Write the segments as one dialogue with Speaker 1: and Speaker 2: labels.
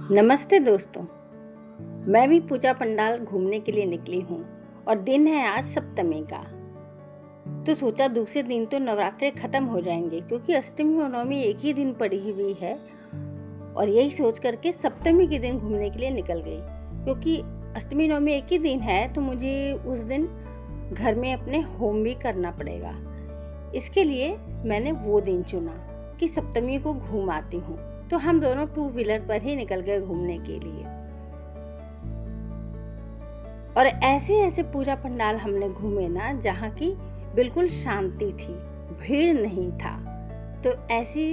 Speaker 1: नमस्ते दोस्तों। मैं भी पूजा पंडाल घूमने के लिए निकली हूँ और दिन है आज सप्तमी का। तो सोचा दूसरे दिन तो नवरात्रे खत्म हो जाएंगे क्योंकि अष्टमी और नवमी एक ही दिन पड़ी हुई है। और यही सोच करके सप्तमी के दिन घूमने के लिए निकल गई क्योंकि अष्टमी नवमी एक ही दिन है तो मुझे उस दिन घर में अपने होम भी करना पड़ेगा। इसके लिए मैंने वो दिन चुना कि सप्तमी को घूम आती हूँ। तो हम दोनों 2 व्हीलर पर ही निकल गए घूमने के लिए। और ऐसे ऐसे पूजा पंडाल हमने घूमे ना जहाँ की बिल्कुल शांति थी, भीड़ नहीं था। तो ऐसी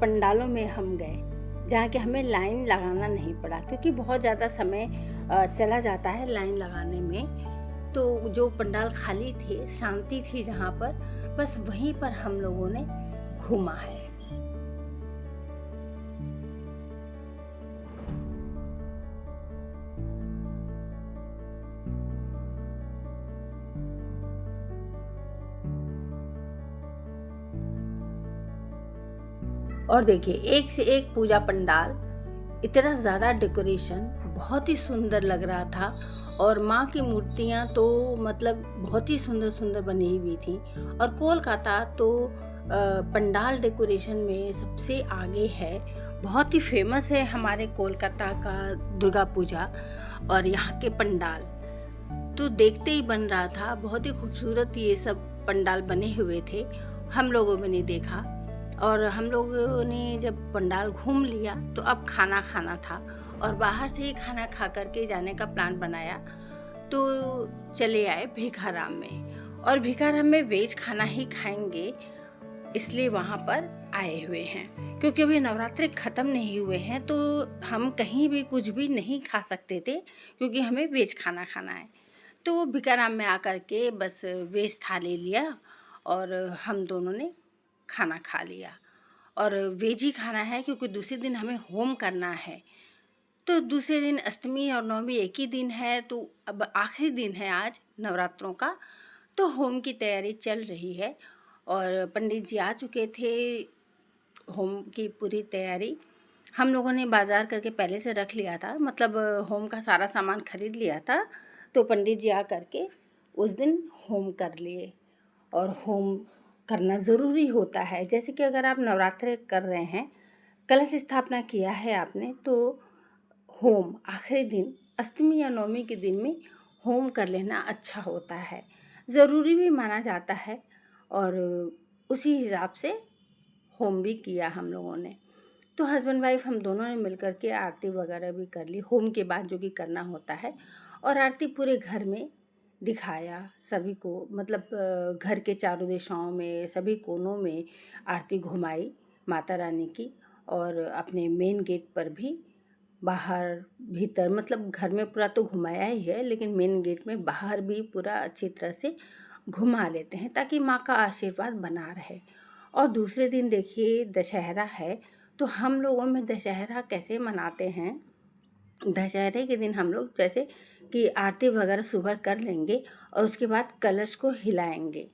Speaker 1: पंडालों में हम गए जहाँ कि हमें लाइन लगाना नहीं पड़ा क्योंकि बहुत ज़्यादा समय चला जाता है लाइन लगाने में। तो जो पंडाल खाली थे, शांति थी जहाँ पर, बस वहीं पर हम लोगों ने घूमा है। और देखिए एक से एक पूजा पंडाल, इतना ज़्यादा डेकोरेशन, बहुत ही सुंदर लग रहा था। और माँ की मूर्तियाँ तो मतलब बहुत ही सुंदर सुंदर बनी हुई थी। और कोलकाता तो पंडाल डेकोरेशन में सबसे आगे है। बहुत ही फेमस है हमारे कोलकाता का दुर्गा पूजा और यहाँ के पंडाल। तो देखते ही बन रहा था, बहुत ही खूबसूरत ये सब पंडाल बने हुए थे। हम लोगों ने देखा और हम लोगों ने जब पंडाल घूम लिया तो अब खाना खाना था और बाहर से ही खाना खा करके जाने का प्लान बनाया। तो चले आए भिखाराम में और भिखाराम में वेज खाना ही खाएंगे इसलिए वहाँ पर आए हुए हैं क्योंकि अभी नवरात्रि ख़त्म नहीं हुए हैं। तो हम कहीं भी कुछ भी नहीं खा सकते थे क्योंकि हमें वेज खाना खाना है। तो भिखाराम में आकर के बस वेज थाली लिया और हम दोनों ने खाना खा लिया। और वेज ही खाना है क्योंकि दूसरे दिन हमें होम करना है। तो दूसरे दिन अष्टमी और नवमी एक ही दिन है तो अब आखिरी दिन है आज नवरात्रों का। तो होम की तैयारी चल रही है और पंडित जी आ चुके थे। होम की पूरी तैयारी हम लोगों ने बाज़ार करके पहले से रख लिया था, मतलब होम का सारा सामान खरीद लिया था। तो पंडित जी आ करके उस दिन होम कर लिए। और होम करना ज़रूरी होता है, जैसे कि अगर आप नवरात्रे कर रहे हैं, कलश स्थापना किया है आपने, तो होम आखिरी दिन अष्टमी या नवमी के दिन में होम कर लेना अच्छा होता है, ज़रूरी भी माना जाता है। और उसी हिसाब से होम भी किया हम लोगों ने। तो हस्बैंड वाइफ हम दोनों ने मिलकर के आरती वगैरह भी कर ली होम के बाद जो कि करना होता है। और आरती पूरे घर में दिखाया सभी को, मतलब घर के चारों दिशाओं में सभी कोनों में आरती घुमाई माता रानी की। और अपने मेन गेट पर भी, बाहर भीतर, मतलब घर में पूरा तो घुमाया ही है लेकिन मेन गेट में बाहर भी पूरा अच्छी तरह से घुमा लेते हैं ताकि माँ का आशीर्वाद बना रहे। और दूसरे दिन देखिए दशहरा है। तो हम लोगों में दशहरा कैसे मनाते हैं, दशहरे के दिन हम लोग जैसे कि आरती वगैरह सुबह कर लेंगे और उसके बाद कलश को हिलाएंगे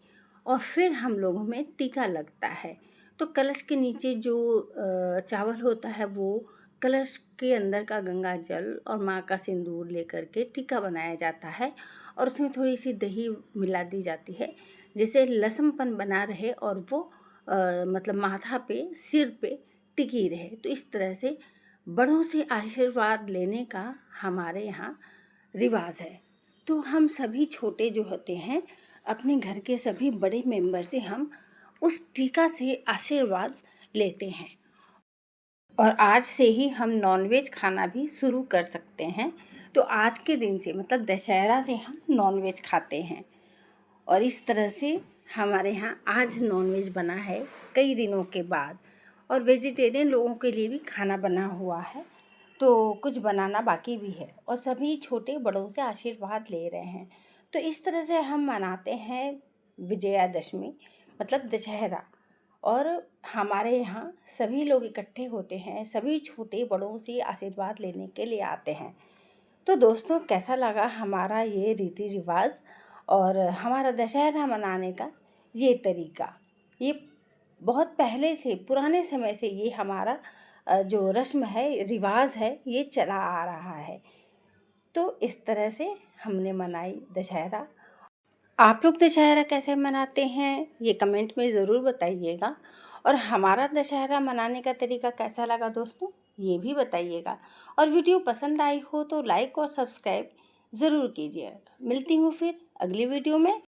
Speaker 1: और फिर हम लोगों में टीका लगता है। तो कलश के नीचे जो चावल होता है वो कलश के अंदर का गंगा जल और माँ का सिंदूर लेकर के टीका बनाया जाता है और उसमें थोड़ी सी दही मिला दी जाती है जिससे लसमपन बना रहे और वो मतलब माथा पे, सिर पे टिकी रहे। तो इस तरह से बड़ों से आशीर्वाद लेने का हमारे यहाँ रिवाज है। तो हम सभी छोटे जो होते हैं, अपने घर के सभी बड़े मेंबर से हम उस टीका से आशीर्वाद लेते हैं। और आज से ही हम नॉनवेज खाना भी शुरू कर सकते हैं। तो आज के दिन से, मतलब दशहरा से, हम नॉनवेज खाते हैं। और इस तरह से हमारे यहाँ आज नॉनवेज बना है कई दिनों के बाद। और वेजिटेरियन लोगों के लिए भी खाना बना हुआ है, तो कुछ बनाना बाकी भी है और सभी छोटे बड़ों से आशीर्वाद ले रहे हैं। तो इस तरह से हम मनाते हैं विजयादशमी, मतलब दशहरा। और हमारे यहाँ सभी लोग इकट्ठे होते हैं, सभी छोटे बड़ों से आशीर्वाद लेने के लिए आते हैं। तो दोस्तों, कैसा लगा हमारा ये रीति रिवाज और हमारा दशहरा मनाने का ये तरीका। ये बहुत पहले से, पुराने समय से ये हमारा जो रस्म है, रिवाज है, ये चला आ रहा है। तो इस तरह से हमने मनाई दशहरा। आप लोग दशहरा कैसे मनाते हैं ये कमेंट में ज़रूर बताइएगा, और हमारा दशहरा मनाने का तरीका कैसा लगा दोस्तों ये भी बताइएगा। और वीडियो पसंद आई हो तो लाइक और सब्सक्राइब ज़रूर कीजिएगा। मिलती हूँ फिर अगली वीडियो में।